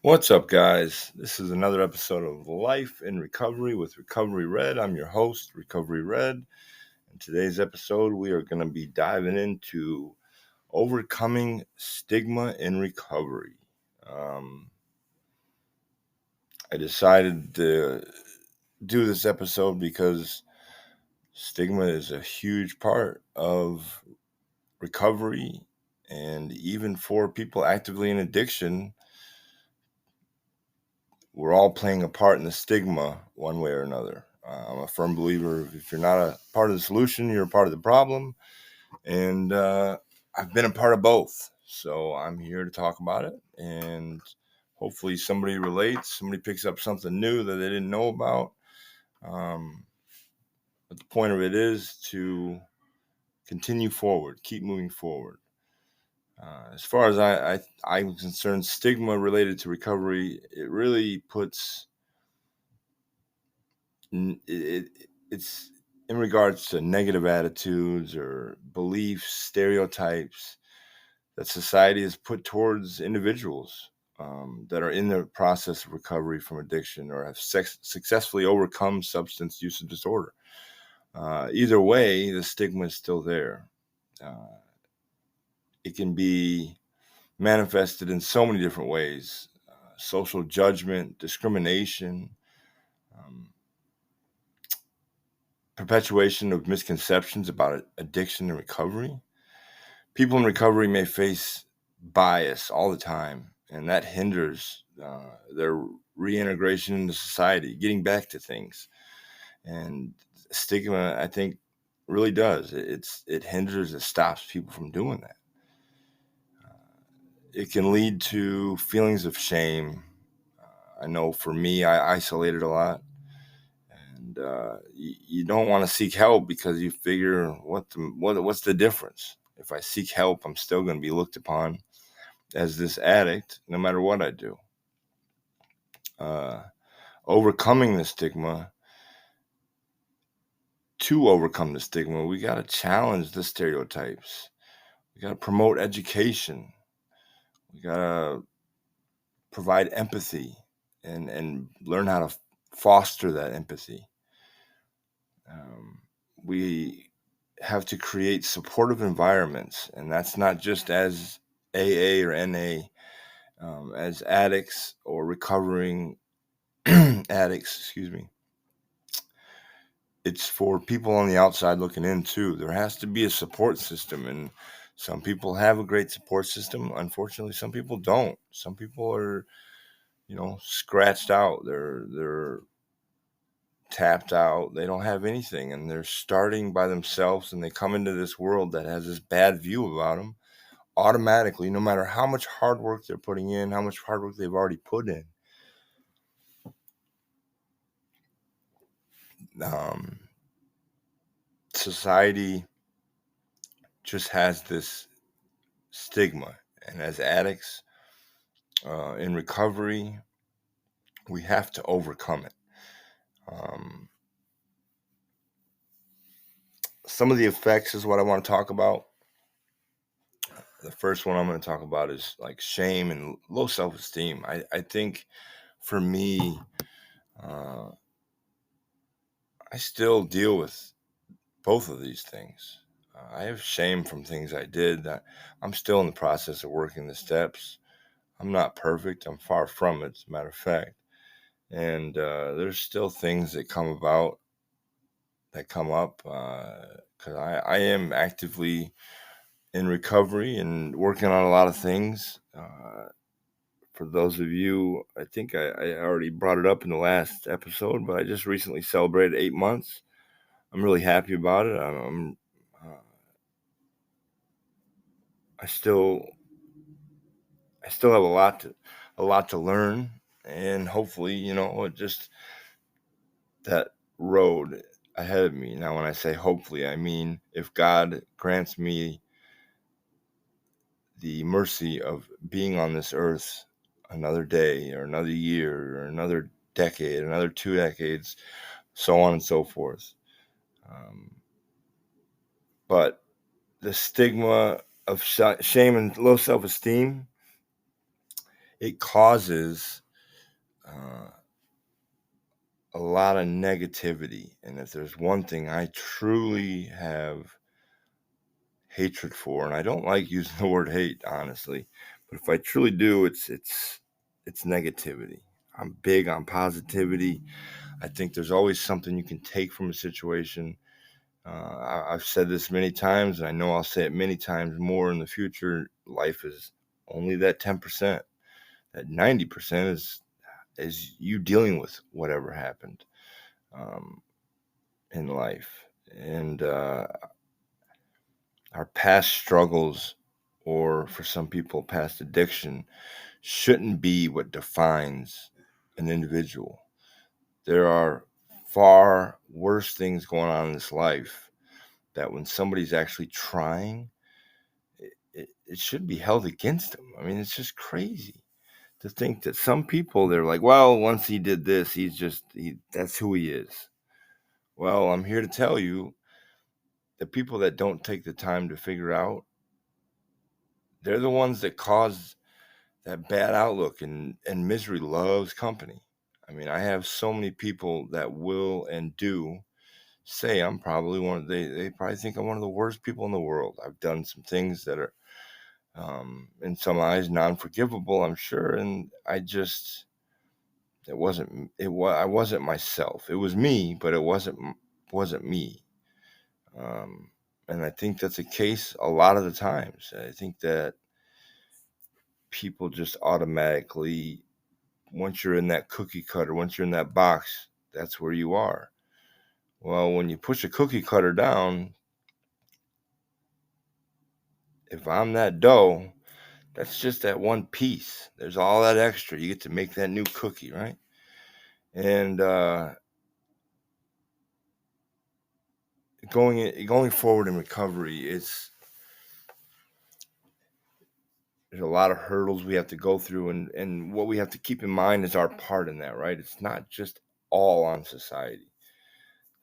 What's up, guys? This is another episode of Life in Recovery with Recovery Red. I'm your host, Recovery Red. In today's episode, we are going to be diving into overcoming stigma in recovery. I decided to do this episode because stigma is a huge part of recovery, and even for people actively in addiction, we're all playing a part in the stigma one way or another. I'm a firm believer if you're not a part of the solution, you're a part of the problem. And I've been a part of both. So I'm here to talk about it. And hopefully somebody relates, somebody picks up something new that they didn't know about. But the point of it is to continue forward, keep moving forward. As far as I'm concerned, stigma related to recovery, it really puts it's in regards to negative attitudes or beliefs, stereotypes that society has put towards individuals that are in the process of recovery from addiction or have successfully overcome substance use disorder. Either way, the stigma is still there. It can be manifested in so many different ways: social judgment, discrimination, um, perpetuation of misconceptions about addiction and recovery. People in recovery may face bias all the time, and that hinders their reintegration into society, getting back to things. And stigma, I think, really does. It hinders, it stops people from doing that. It can lead to feelings of shame. I know for me, I isolated a lot. And you don't want to seek help because you figure what's the difference? If I seek help, I'm still going to be looked upon as this addict, no matter what I do. Overcoming the stigma, to overcome the stigma, we got to challenge the stereotypes. We got to promote education. We got to provide empathy and learn how to foster that empathy. We have to create supportive environments, and that's not just as AA or NA, as addicts or recovering addicts, excuse me. It's for people on the outside looking in too. There has to be a support system, and some people have a great support system. Unfortunately, some people don't. Some people are, scratched out. They're tapped out. They don't have anything, and they're starting by themselves, and they come into this world that has this bad view about them automatically, no matter how much hard work they're putting in, how much hard work they've already put in. Society just has this stigma, and as addicts in recovery, we have to overcome it. Some of the effects is what I want to talk about. The first one I'm going to talk about is like shame and low self-esteem. I think for me, I still deal with both of these things. I have shame from things I did that I'm still in the process of working the steps. I'm not perfect. I'm far from it, as a matter of fact. And there's still things that come up because I am actively in recovery and working on a lot of things. For those of you, I think I already brought it up in the last episode, but I just recently celebrated 8 months. I'm really happy about it. I still have a lot to learn, and hopefully, just that road ahead of me. Now, when I say hopefully, I mean if God grants me the mercy of being on this earth another day or another year or another decade, another 2 decades, so on and so forth. But the stigma of shame and low self-esteem, it causes a lot of negativity. And if there's one thing I truly have hatred for, and I don't like using the word hate, honestly, but if I truly do, it's negativity. I'm big on positivity. I think there's always something you can take from a situation. I've said this many times, and I know I'll say it many times more in the future. Life is only that 10%. That 90% is you dealing with whatever happened um, in life, and our past struggles, or for some people, past addiction, shouldn't be what defines an individual. There are far worse things going on in this life that when somebody's actually trying, it should be held against them. I mean, it's just crazy to think that some people, they're like, well, once he did this, that's who he is. Well, I'm here to tell you, the people that don't take the time to figure out, they're the ones that cause that bad outlook, and misery loves company. I mean, I have so many people that will and do say I'm probably they probably think I'm one of the worst people in the world. I've done some things that are in some eyes non-forgivable, I'm sure, and I wasn't myself. It was me, but it wasn't me. Um, and I think that's the case a lot of the times. I think that people just automatically, once you're in that cookie cutter, once you're in that box, that's where you are. Well, when you push a cookie cutter down, if I'm that dough, that's just that one piece. There's all that extra. You get to make that new cookie, right? And going forward in recovery, there's a lot of hurdles we have to go through, and what we have to keep in mind is our part in that, right? It's not just all on society.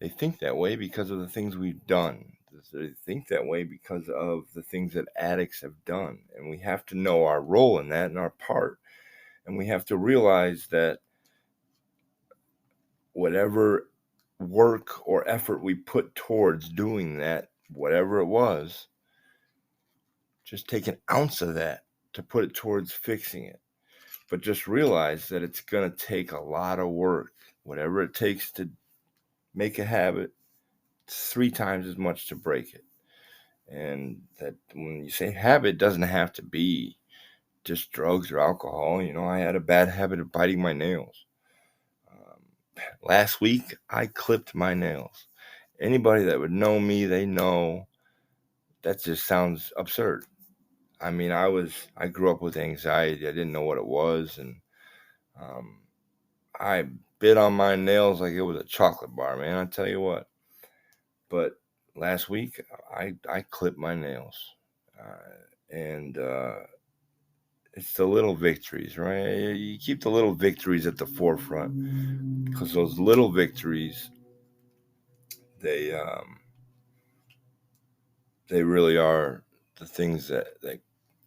They think that way because of the things we've done. They think that way because of the things that addicts have done. And we have to know our role in that and our part. And we have to realize that whatever work or effort we put towards doing that, whatever it was, just take an ounce of that to put it towards fixing it. But just realize that it's going to take a lot of work. Whatever it takes to make a habit, it's 3 times as much to break it. And that when you say habit, it doesn't have to be just drugs or alcohol. You know, I had a bad habit of biting my nails. Last week, I clipped my nails. Anybody that would know me, they know that just sounds absurd. I mean, I grew up with anxiety. I didn't know what it was. And um, I bit on my nails like it was a chocolate bar, man. I tell you what. But last week, I clipped my nails. And it's the little victories, right? You keep the little victories at the forefront, because those little victories, they they really are the things that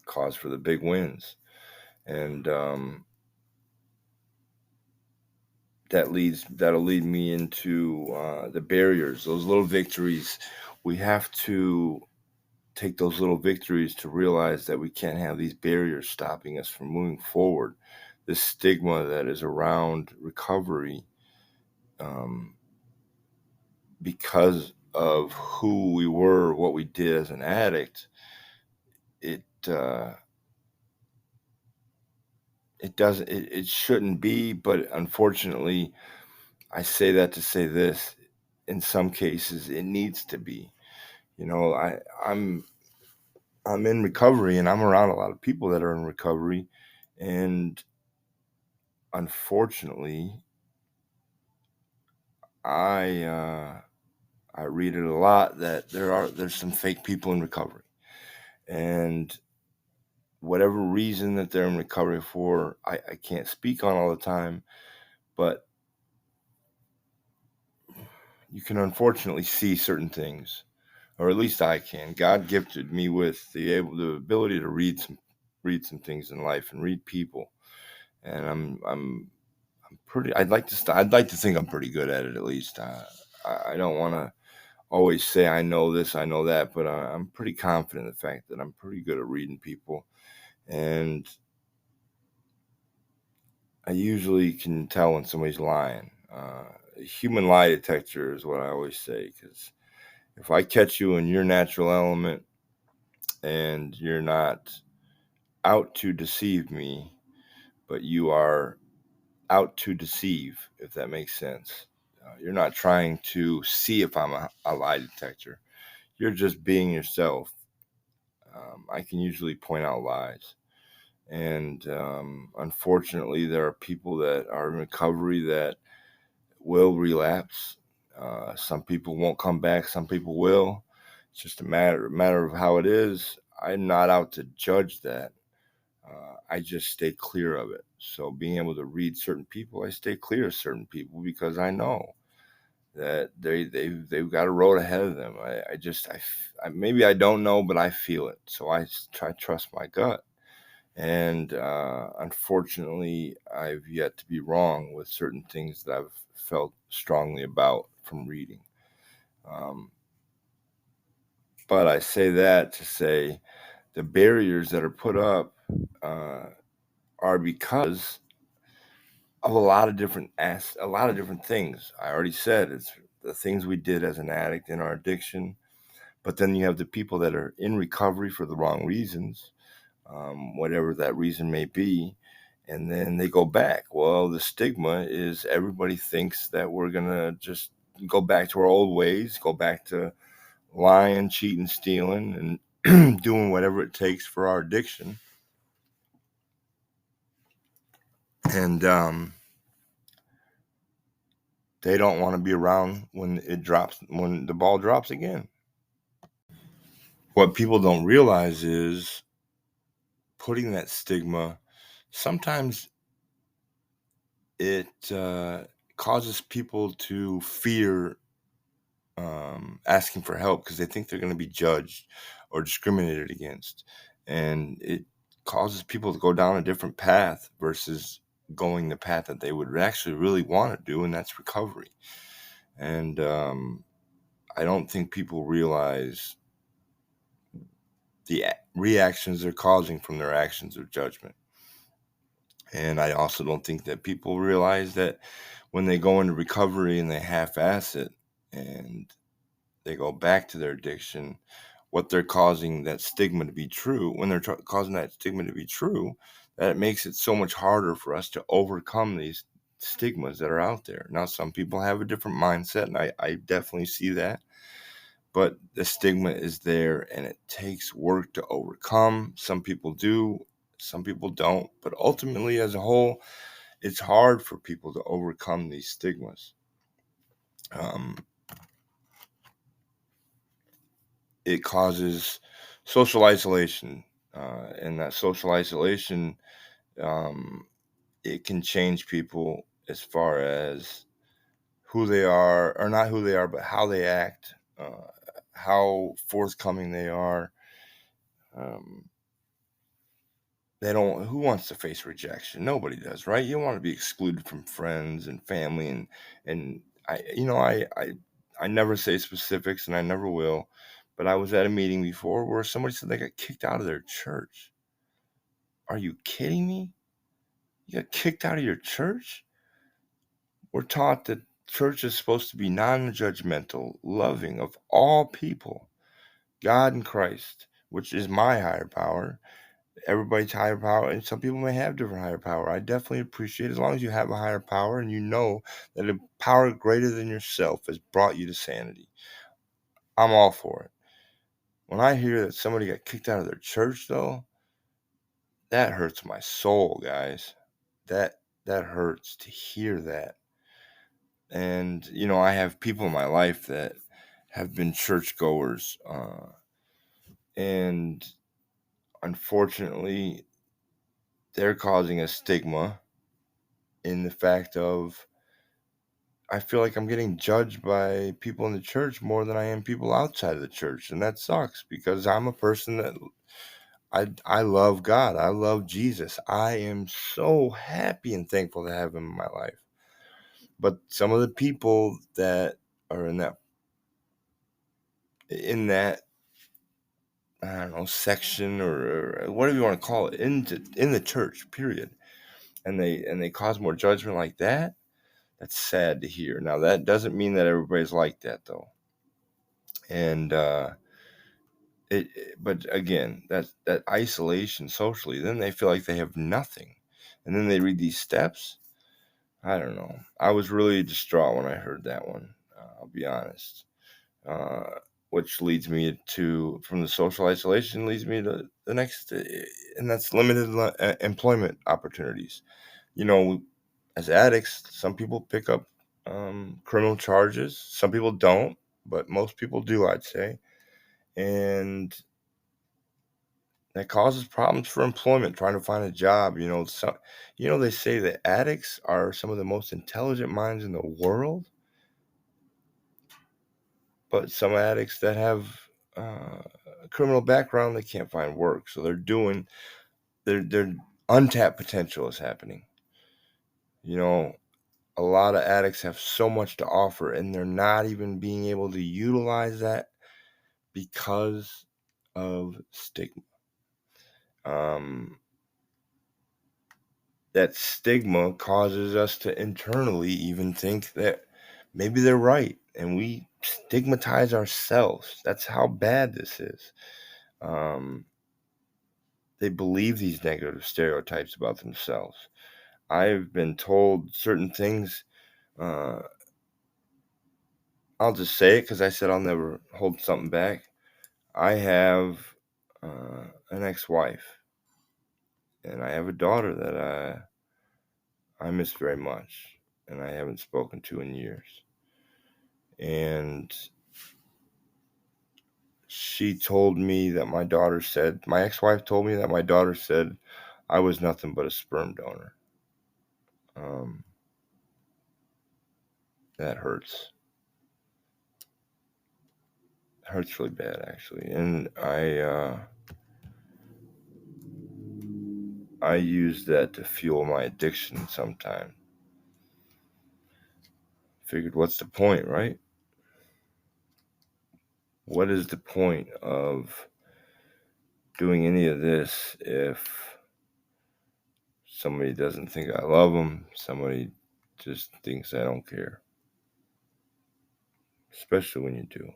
cause for the big wins, and that'll lead me into the barriers. Those little victories, we have to take those little victories to realize that we can't have these barriers stopping us from moving forward. This stigma that is around recovery, um, because of who we were, what we did as an addict, it it shouldn't be. But unfortunately, I say that to say this: in some cases, it needs to be. You know, I'm in recovery, and I'm around a lot of people that are in recovery, and unfortunately, I I read it a lot that there's some fake people in recovery, and whatever reason that they're in recovery for, I can't speak on all the time, but you can unfortunately see certain things, or at least I can. God gifted me with the ability to read some things in life and read people. and I'm pretty. I'd like to think I'm pretty good at it at least. I don't want to always say I know this, I know that, but I'm pretty confident in the fact that I'm pretty good at reading people, and I usually can tell when somebody's lying. A human lie detector is what I always say, because if I catch you in your natural element and you're not out to deceive me, but you are out to deceive, if that makes sense. You're not trying to see if I'm a lie detector. You're just being yourself. I can usually point out lies. And unfortunately, there are people that are in recovery that will relapse. Some people won't come back. Some people will. It's just a matter of how it is. I'm not out to judge that. I just stay clear of it. So being able to read certain people, I stay clear of certain people because I know that they've got a road ahead of them. Maybe I don't know, but I feel it. So I try trust my gut. And unfortunately, I've yet to be wrong with certain things that I've felt strongly about from reading. Um, but I say that to say the barriers that are put up uh, are because of a lot of different things. I already said it's the things we did as an addict in our addiction, but then you have the people that are in recovery for the wrong reasons, whatever that reason may be, and then they go back. Well, the stigma is everybody thinks that we're gonna just go back to our old ways, go back to lying, cheating, stealing, and doing whatever it takes for our addiction. And they don't want to be around when the ball drops again. What people don't realize is putting that stigma, sometimes it causes people to fear asking for help because they think they're going to be judged or discriminated against. And it causes people to go down a different path versus going the path that they would actually really want to do, and that's recovery. And I don't think people realize the reactions they're causing from their actions of judgment. And I also don't think that people realize that when they go into recovery and they half ass it and they go back to their addiction, what they're causing that stigma to be true, when they're causing that stigma to be true, that it makes it so much harder for us to overcome these stigmas that are out there. Now, some people have a different mindset, and I definitely see that. But the stigma is there and it takes work to overcome. Some people do, some people don't. But ultimately, as a whole, it's hard for people to overcome these stigmas. Um, it causes social isolation. And that social isolation, um, it can change people as far as who they are, or not who they are, but how they act, how forthcoming they are. Um, they don't. Who wants to face rejection? Nobody does, right? You don't want to be excluded from friends and family, and I never say specifics, and I never will. But I was at a meeting before where somebody said they got kicked out of their church. Are you kidding me? You got kicked out of your church? We're taught that church is supposed to be non-judgmental, loving of all people, God and Christ, which is my higher power. Everybody's higher power, and some people may have different higher power. I definitely appreciate, as long as you have a higher power and you know that a power greater than yourself has brought you to sanity. I'm all for it. When I hear that somebody got kicked out of their church, though, that hurts my soul, guys. That hurts to hear that. And I have people in my life that have been churchgoers, and unfortunately, they're causing a stigma in the fact of I feel like I'm getting judged by people in the church more than I am people outside of the church, and that sucks because I'm a person that I love God. I love Jesus. I am so happy and thankful to have him in my life. But some of the people that are in that I don't know section or whatever you want to call it in the church, period, and they cause more judgment like that. That's sad to hear. Now that doesn't mean that everybody's like that though, and but again, that isolation socially, then they feel like they have nothing, and then they read these steps. I don't know. I was really distraught when I heard that one. I'll be honest. Uh, which leads me to, from the social isolation, leads me to the next, and that's limited employment opportunities. You know, as addicts, some people pick up criminal charges. Some people don't, but most people do, I'd say. And that causes problems for employment, trying to find a job. They say that addicts are some of the most intelligent minds in the world, but some addicts that have a criminal background, they can't find work. So their untapped potential is happening. You know, a lot of addicts have so much to offer, and they're not even being able to utilize that because of stigma. Um, that stigma causes us to internally even think that maybe they're right, and we stigmatize ourselves. That's how bad this is. Um, they believe these negative stereotypes about themselves. I've been told certain things. Uh, I'll just say it because I said I'll never hold something back. I have an ex-wife, and I have a daughter that I miss very much, and I haven't spoken to in years. And she told me that my ex-wife told me that my daughter said I was nothing but a sperm donor. Um, that hurts. It hurts really bad, actually. And I use that to fuel my addiction sometimes. Figured, what's the point, right? What is the point of doing any of this if somebody doesn't think I love them? Somebody just thinks I don't care. Especially when you do.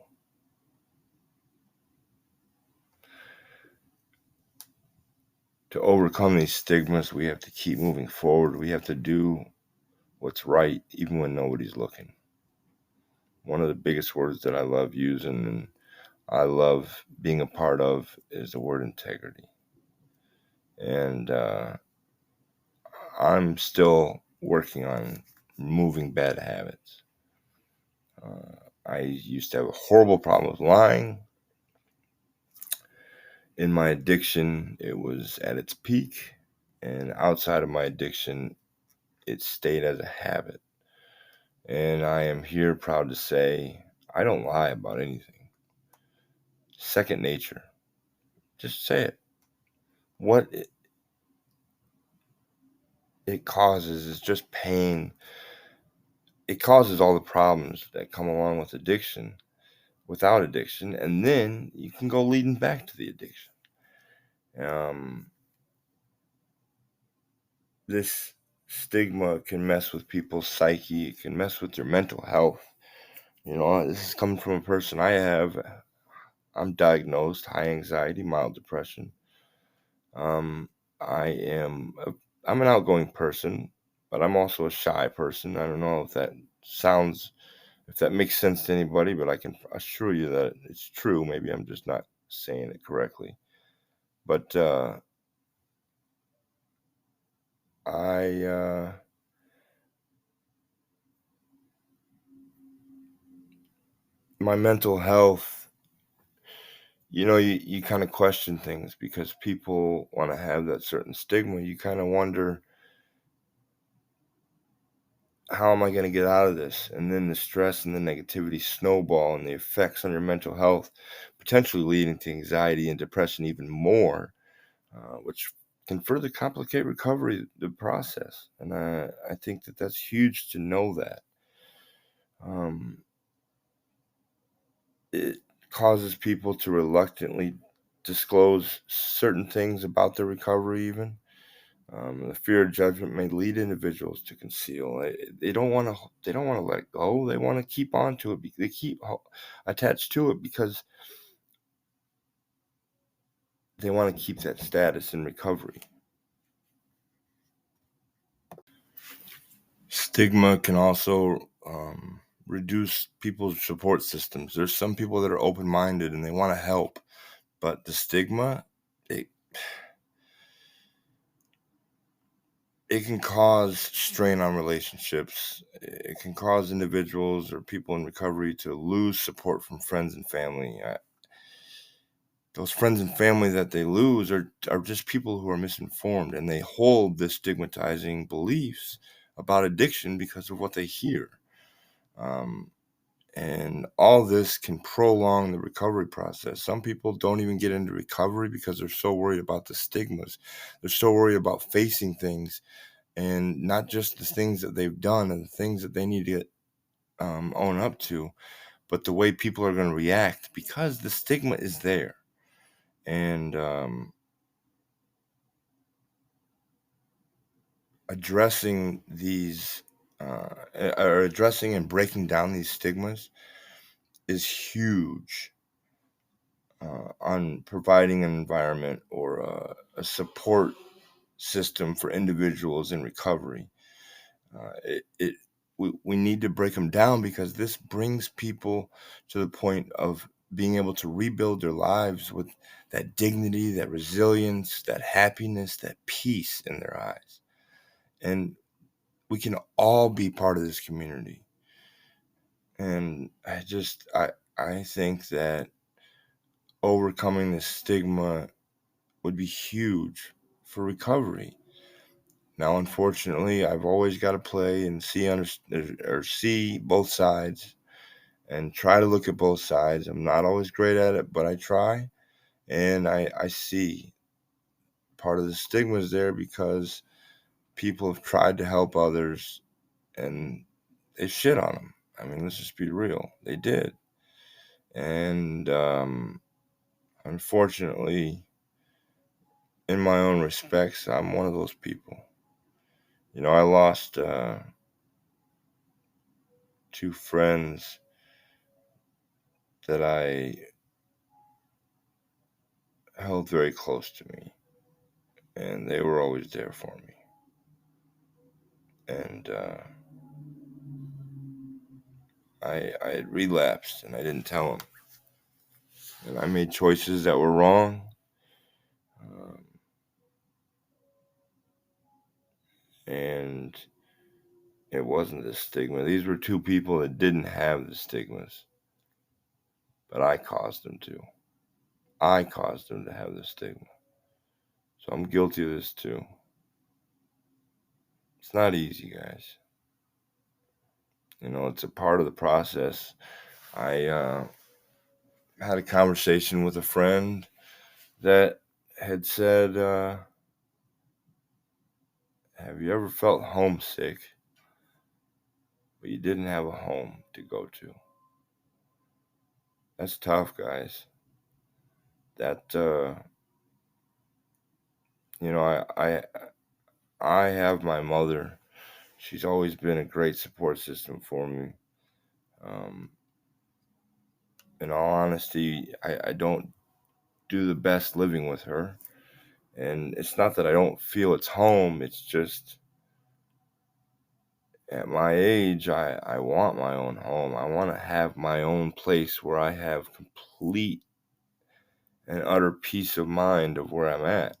To overcome these stigmas, we have to keep moving forward. We have to do what's right, even when nobody's looking. One of the biggest words that I love using and I love being a part of is the word integrity. And I'm still working on removing bad habits. I used to have a horrible problem with lying. In my addiction, it was at its peak. And outside of my addiction, it stayed as a habit. And I am here proud to say I don't lie about anything. Second nature. Just say it. What it causes is just pain. It causes all the problems that come along with addiction, without addiction, and then you can go leading back to the addiction. Um, this stigma can mess with people's psyche. It can mess with their mental health. This is coming from a person I'm diagnosed high anxiety, mild depression. Um, I am I'm an outgoing person, but I'm also a shy person. I don't know if that makes sense to anybody, but I can assure you that it's true. Maybe I'm just not saying it correctly. But I my mental health, you kind of question things because people want to have that certain stigma. You kind of wonder, how am I going to get out of this? And then the stress and the negativity snowball, and the effects on your mental health, potentially leading to anxiety and depression even more. which can further complicate recovery, the process. And I think that that's huge to know that. Um, it causes people to reluctantly disclose certain things about their recovery, even. The fear of judgment may lead individuals to conceal. They don't want to. They don't want to let go. They want to keep on to it. They keep attached to it because they want to keep that status in recovery. Stigma can also reduce people's support systems. There's some people that are open-minded and they want to help, but the stigma, it it can cause strain on relationships. It can cause individuals or people in recovery to lose support from friends and family. Those friends and family that they lose are just people who are misinformed, and they hold this stigmatizing beliefs about addiction because of what they hear. Um, and all this can prolong the recovery process. Some people don't even get into recovery because they're so worried about the stigmas. They're so worried about facing things, and not just the things that they've done and the things that they need to own up to, but the way people are going to react because the stigma is there. And addressing these, or addressing and breaking down these stigmas is huge on providing an environment or a support system for individuals in recovery. We need to break them down because this brings people to the point of being able to rebuild their lives with that dignity, that resilience, that happiness, that peace in their eyes. And we can all be part of this community. And I think that overcoming this stigma would be huge for recovery. Now, unfortunately, I've always got to play and see both sides and try to look at both sides. I'm not always great at it, but I try. And I see part of the stigma is there because people have tried to help others and they shit on them. I mean, let's just be real. They did. And unfortunately, in my own respects, I'm one of those people. I lost two friends that I held very close to me, and they were always there for me. And I had relapsed, and I didn't tell them. And I made choices that were wrong. Um, and it wasn't the stigma. These were two people that didn't have the stigmas, but I caused them to. I caused them to have the stigma. So I'm guilty of this too. It's not easy, guys. It's a part of the process. I had a conversation with a friend that had said, have you ever felt homesick, but you didn't have a home to go to? That's tough, guys. That, I have my mother. She's always been a great support system for me. Um, in all honesty, I don't do the best living with her. And it's not that I don't feel it's home. It's just at my age, I want my own home. I want to have my own place where I have complete and utter peace of mind of where I'm at.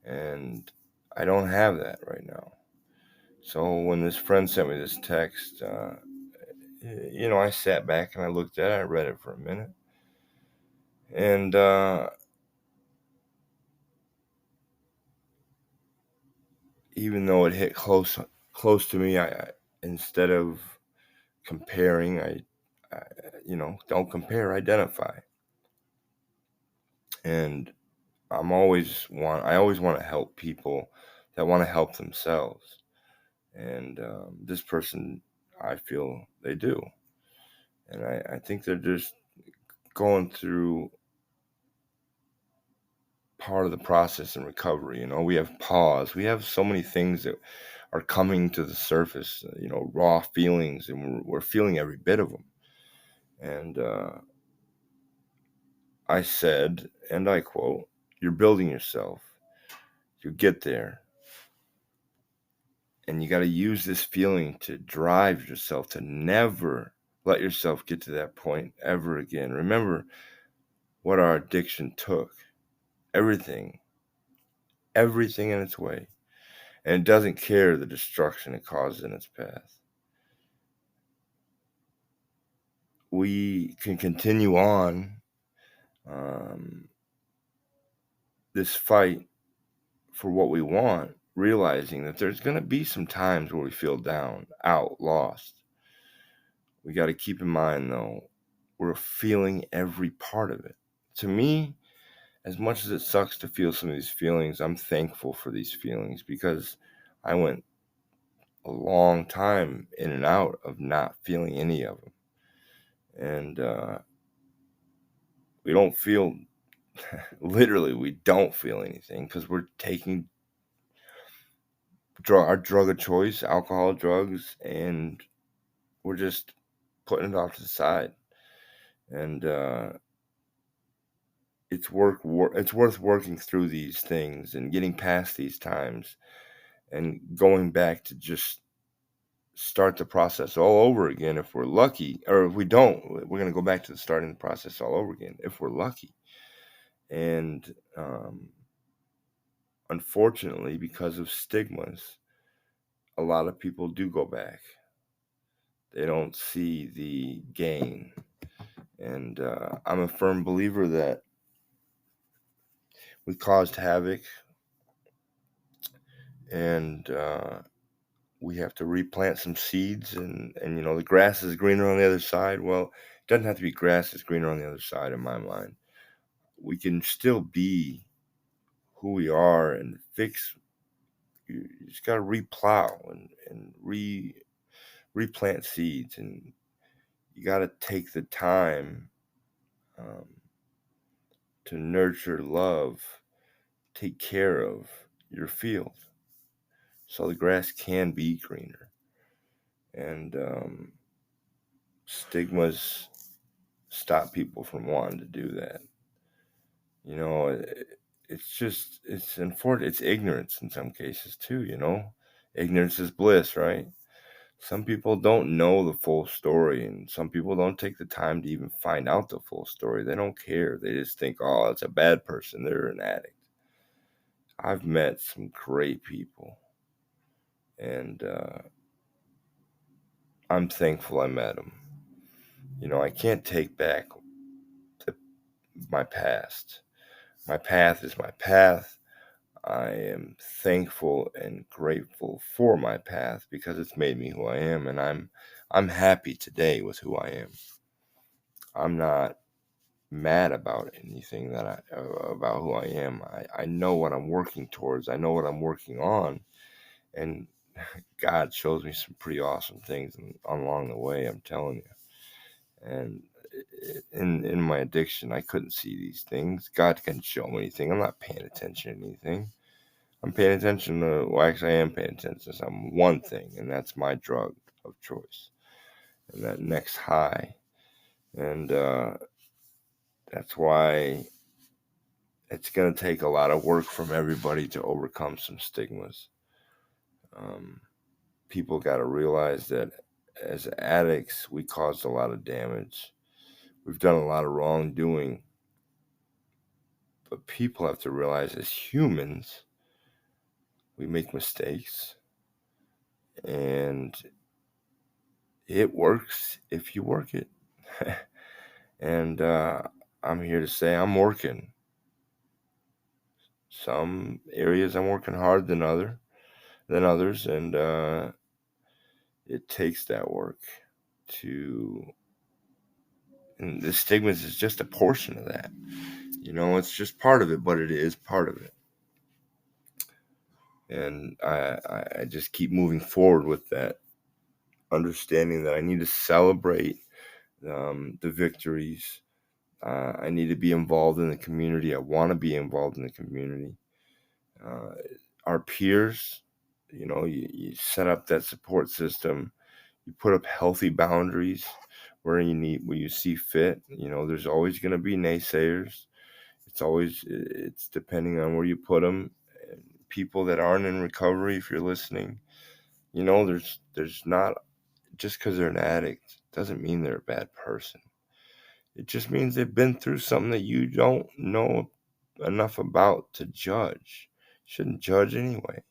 And I don't have that right now. So when this friend sent me this text, I sat back and I looked at it. I read it for a minute. And even though it hit close to me, I instead of comparing, I don't compare, identify. And I always want to help people that want to help themselves. And this person, I feel they do. And I think they're just going through part of the process in recovery. We have pause. We have so many things that are coming to the surface, raw feelings, and we're feeling every bit of them. And I said, and I quote, "You're building yourself. You get there. And you got to use this feeling to drive yourself to never let yourself get to that point ever again. Remember what our addiction took. Everything in its way. And it doesn't care the destruction it causes in its path. We can continue on this fight for what we want, realizing that there's going to be some times where we feel down, out, lost. We got to keep in mind, though, we're feeling every part of it. To me, as much as it sucks to feel some of these feelings, I'm thankful for these feelings because I went a long time in and out of not feeling any of them. And we don't feel, literally, we don't feel anything because we're taking our drug of choice, alcohol, drugs, and we're just putting it off to the side. And it's worth working through these things and getting past these times and going back to just start the process all over again if we're lucky. Or if we don't, we're going to go back to the starting the process all over again if we're lucky. And unfortunately, because of stigmas, a lot of people do go back. They don't see the gain. And I'm a firm believer that we caused havoc, and we have to replant some seeds. And the grass is greener on the other side. Well, it doesn't have to be grass that's greener on the other side in my mind. We can still be who we are and fix. You just got to replow and replant seeds, and you got to take the time um, to nurture, love, take care of your field so the grass can be greener. And stigmas stop people from wanting to do that. It's unfortunate. It's ignorance in some cases too. Ignorance is bliss, right? Some people don't know the full story, and some people don't take the time to even find out the full story. They don't care. They just think, oh, it's a bad person. They're an addict. I've met some great people, and I'm thankful I met them. I can't take back my past. My path is my path. I am thankful and grateful for my path because it's made me who I am, and I'm happy today with who I am. I'm not mad about anything about who I am. I know what I'm working towards. I know what I'm working on, and God shows me some pretty awesome things along the way. I'm telling you. And in my addiction, I couldn't see these things. God can show me anything. I'm not paying attention to anything. I'm paying attention to, well, actually, I am paying attention to one thing, and that's my drug of choice, and that next high. And that's why it's going to take a lot of work from everybody to overcome some stigmas. People got to realize that as addicts, we caused a lot of damage. We've done a lot of wrongdoing. But people have to realize as humans, we make mistakes. And it works if you work it. And I'm here to say I'm working. Some areas I'm working hard than others, and it takes that work to. And the stigmas is just a portion of that. It's just part of it, but it is part of it. And I just keep moving forward with that, understanding that I need to celebrate the victories. I need to be involved in the community. I want to be involved in the community. Uh, our peers, you set up that support system. You put up healthy boundaries where you see fit. There's always going to be naysayers. It's depending on where you put them. People that aren't in recovery, if you're listening, there's not, just because they're an addict doesn't mean they're a bad person. It just means they've been through something that you don't know enough about to judge. You shouldn't judge anyway.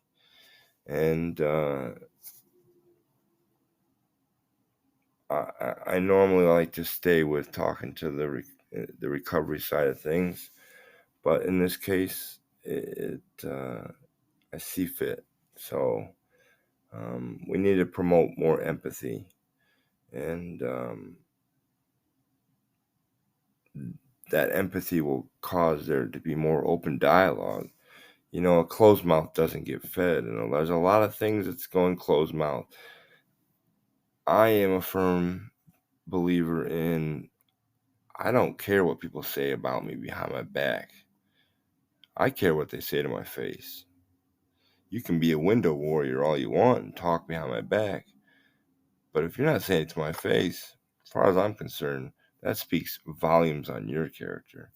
And I normally like to stay with talking to the recovery side of things, but in this case, I see fit. So we need to promote more empathy, and that empathy will cause there to be more open dialogue. A closed mouth doesn't get fed, and there's a lot of things that's going closed mouth. I am a firm believer in, I don't care what people say about me behind my back. I care what they say to my face. You can be a window warrior all you want and talk behind my back, but if you're not saying it to my face, as far as I'm concerned, that speaks volumes on your character.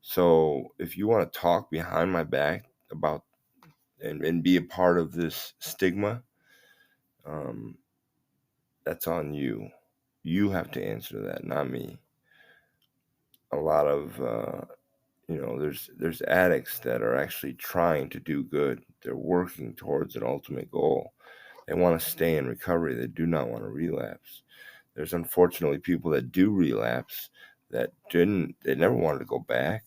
So if you want to talk behind my back about and be a part of this stigma, um, that's on you. You have to answer that, not me. A lot of there's addicts that are actually trying to do good. They're working towards an ultimate goal. They want to stay in recovery. They do not want to relapse. There's unfortunately people that do relapse that they never wanted to go back.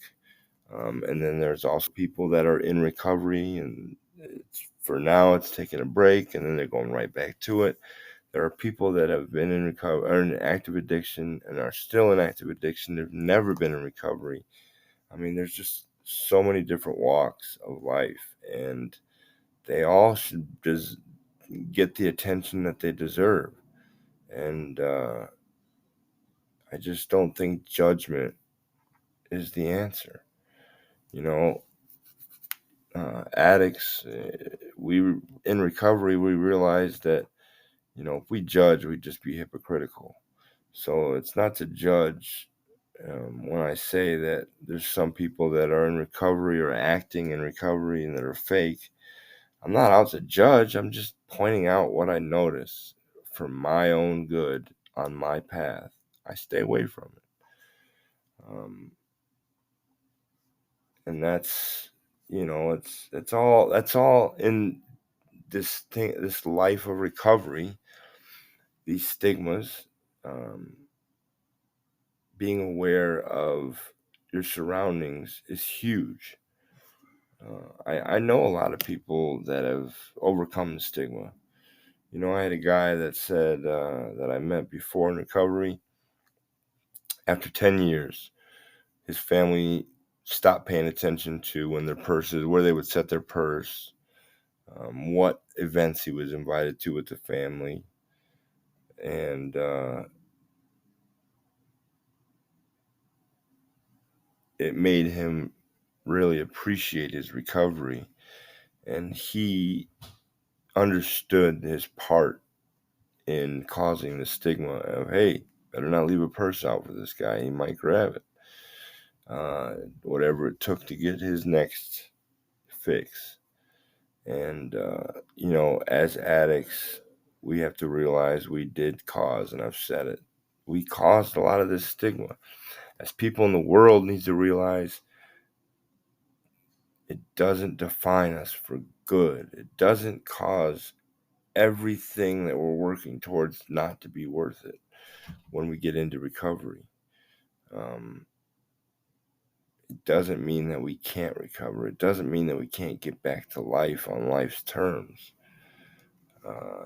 And then there's also people that are in recovery and for now it's taking a break and then they're going right back to it. There are people that have been in recovery, are in active addiction and are still in active addiction. They've never been in recovery. I mean, there's just so many different walks of life, and they all should just get the attention that they deserve. And I just don't think judgment is the answer. You know, addicts, we in recovery, we realize that if we judge, we'd just be hypocritical. So it's not to judge. When I say that there's some people that are in recovery or acting in recovery and that are fake, I'm not out to judge. I'm just pointing out what I notice for my own good on my path. I stay away from it. And that's all in this thing, this life of recovery, these stigmas, um, being aware of your surroundings is huge. I know a lot of people that have overcome the stigma. I had a guy that said that I met before in recovery. After 10 years, his family stopped paying attention to when their purses, where they would set their purse, what events he was invited to with the family, and it made him really appreciate his recovery. And he understood his part in causing the stigma of, hey, better not leave a purse out for this guy. He might grab it. Whatever it took to get his next fix. And, as addicts, we have to realize we did cause, and I've said it, we caused a lot of this stigma. As people in the world need to realize, it doesn't define us for good. It doesn't cause everything that we're working towards not to be worth it when we get into recovery. Um, it doesn't mean that we can't recover. It doesn't mean that we can't get back to life on life's terms. Uh,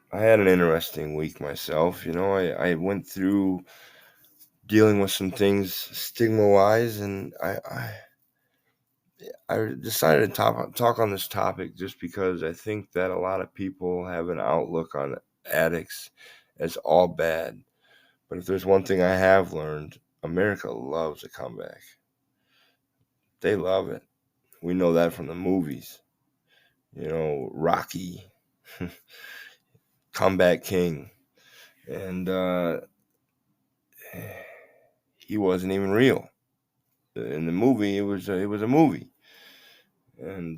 I I had an interesting week myself. I went through dealing with some things stigma wise, and I decided to talk on this topic just because I think that a lot of people have an outlook on addicts as all bad. But if there's one thing I have learned, America loves a comeback. They love it. We know that from the movies. Rocky, Comeback King, and he wasn't even real. In the movie, it was a movie, and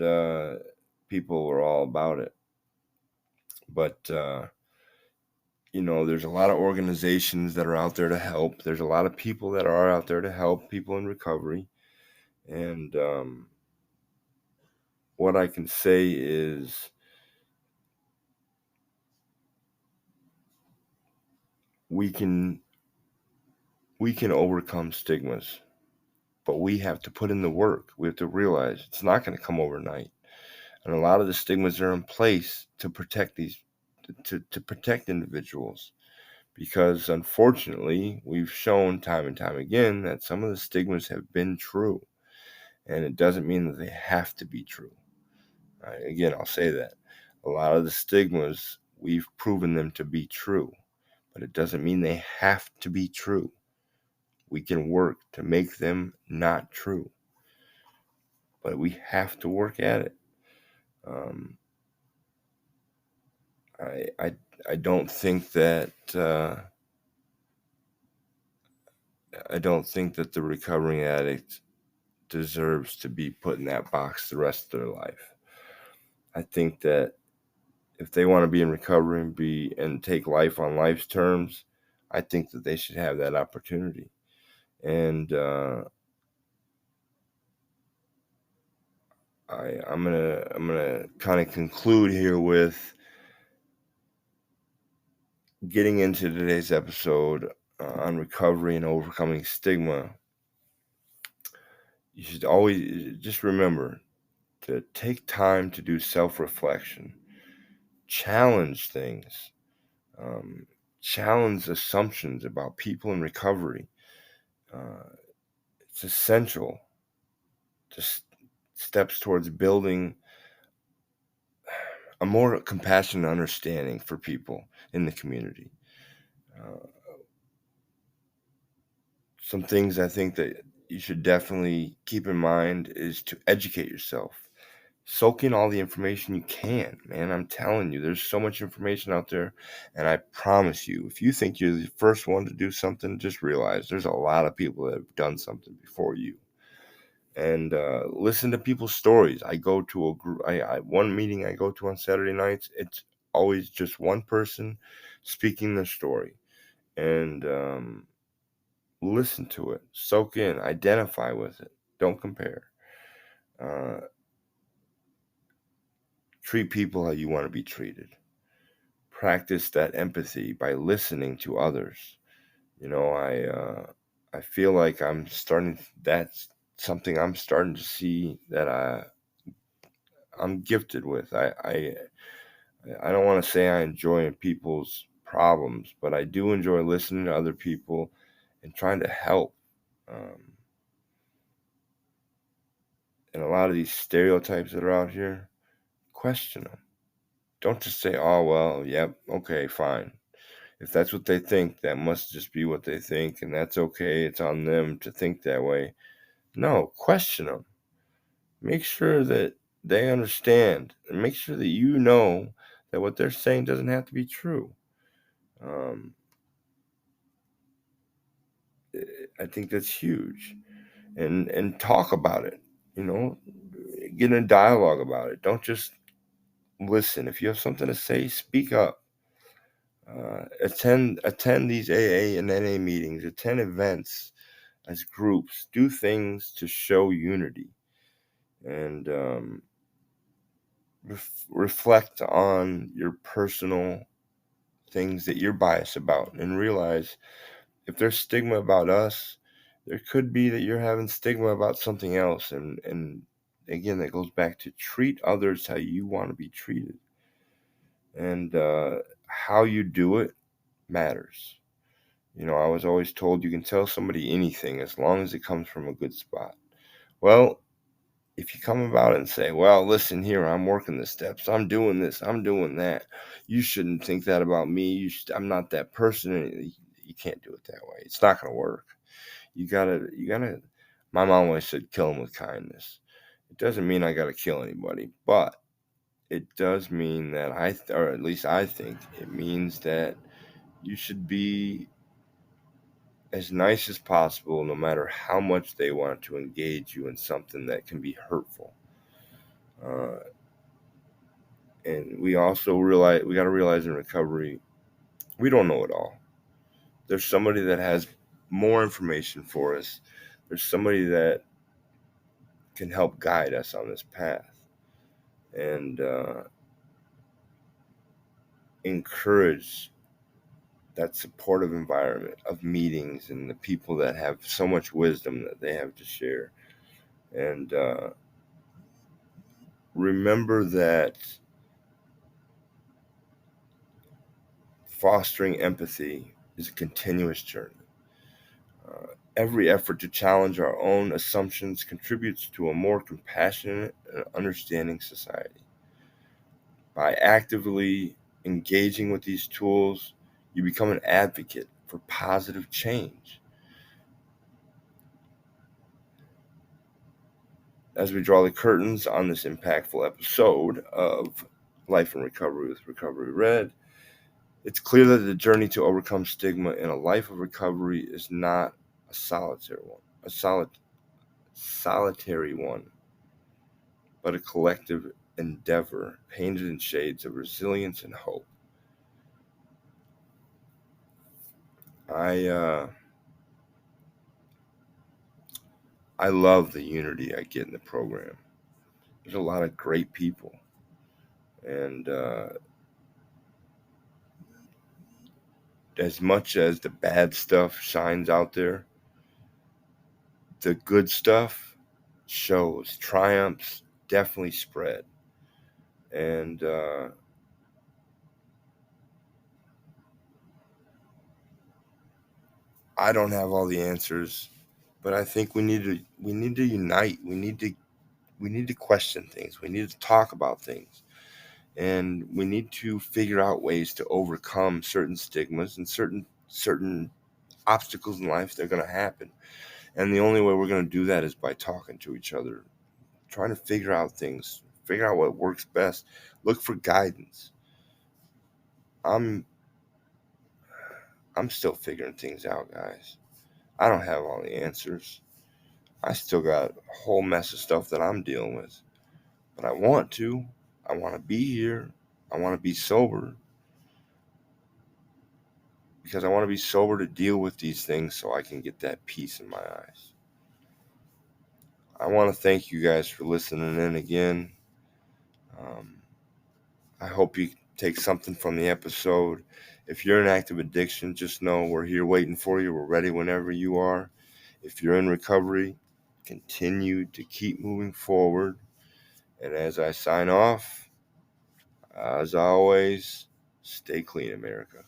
people were all about it. But there's a lot of organizations that are out there to help. There's a lot of people that are out there to help people in recovery, and what I can say is we can overcome stigmas, but we have to put in the work. We have to realize it's not going to come overnight, and a lot of the stigmas are in place to protect to protect individuals, because unfortunately we've shown time and time again that some of the stigmas have been true, and it doesn't mean that they have to be true. Again, I'll say that a lot of the stigmas, we've proven them to be true, but it doesn't mean they have to be true. We can work to make them not true, but we have to work at it. Um, I don't think that the recovering addict deserves to be put in that box the rest of their life. I think that if they want to be in recovery and take life on life's terms, I think that they should have that opportunity. And I'm gonna kind of conclude here with getting into today's episode on recovery and overcoming stigma. You should always just remember to take time to do self-reflection, challenge things, um, challenge assumptions about people in recovery. It's essential to steps towards building a more compassionate understanding for people in the community. Uh, some things I think that you should definitely keep in mind is to educate yourself. Soak in all the information you can, man. I'm telling you, there's so much information out there, and I promise you, if you think you're the first one to do something, just realize there's a lot of people that have done something before you. And listen to people's stories. I go to a group. One meeting I go to on Saturday nights. It's always just one person speaking their story, and listen to it, soak in, identify with it. Don't compare. Uh, treat people how you want to be treated. Practice that empathy by listening to others. I feel like I'm starting. That's something I'm starting to see that I'm gifted with. I don't want to say I enjoy people's problems, but I do enjoy listening to other people and trying to help. Um, and a lot of these stereotypes that are out here, question them. Don't just say, "Oh well, yep, okay, fine." If that's what they think, that must just be what they think, and that's okay. It's on them to think that way. No, question them. Make sure that they understand, and make sure that you know that what they're saying doesn't have to be true. Um, I think that's huge, and talk about it. You know, get in a dialogue about it. Don't just listen. If you have something to say, speak up. Attend these AA and NA meetings. Attend events as groups. Do things to show unity, and reflect on your personal things that you're biased about, and realize if there's stigma about us, there could be that you're having stigma about something else. And again, that goes back to treat others how you want to be treated. And how you do it matters. I was always told you can tell somebody anything as long as it comes from a good spot. Well, if you come about it and say, well, listen here, I'm working the steps, I'm doing this, I'm doing that, you shouldn't think that about me, I'm not that person, you can't do it that way. It's not going to work. You gotta, my mom always said, kill them with kindness. It doesn't mean I got to kill anybody, but it does mean that or at least I think it means that you should be as nice as possible, no matter how much they want to engage you in something that can be hurtful. Uh, and we also we got to realize in recovery, we don't know it all. There's somebody that has more information for us. There's somebody that can help guide us on this path and encourage that supportive environment of meetings and the people that have so much wisdom that they have to share. And remember that fostering empathy is a continuous journey. Every effort to challenge our own assumptions contributes to a more compassionate and understanding society. By actively engaging with these tools, you become an advocate for positive change. As we draw the curtains on this impactful episode of Life in Recovery with Recovery Red, it's clear that the journey to overcome stigma in a life of recovery is not a solitary one, but a collective endeavor painted in shades of resilience and hope. I love the unity I get in the program. There's a lot of great people, and as much as the bad stuff shines out there, the good stuff shows. Triumphs definitely spread, and I don't have all the answers, but I think we need to unite. We need to question things. We need to talk about things, and we need to figure out ways to overcome certain stigmas and certain obstacles in life. They're going to happen, and the only way we're going to do that is by talking to each other, trying to figure out things, figure out what works best, look for guidance. I'm I'm still figuring things out, guys. I don't have all the answers. I still got a whole mess of stuff that I'm dealing with. But I want to. I want to be here. I want to be sober because I want to be sober to deal with these things so I can get that peace in my eyes. I want to thank you guys for listening in again. Um, I hope you take something from the episode. If you're in active addiction, just know we're here waiting for you. We're ready whenever you are. If you're in recovery, continue to keep moving forward. And as I sign off, as always, stay clean, America.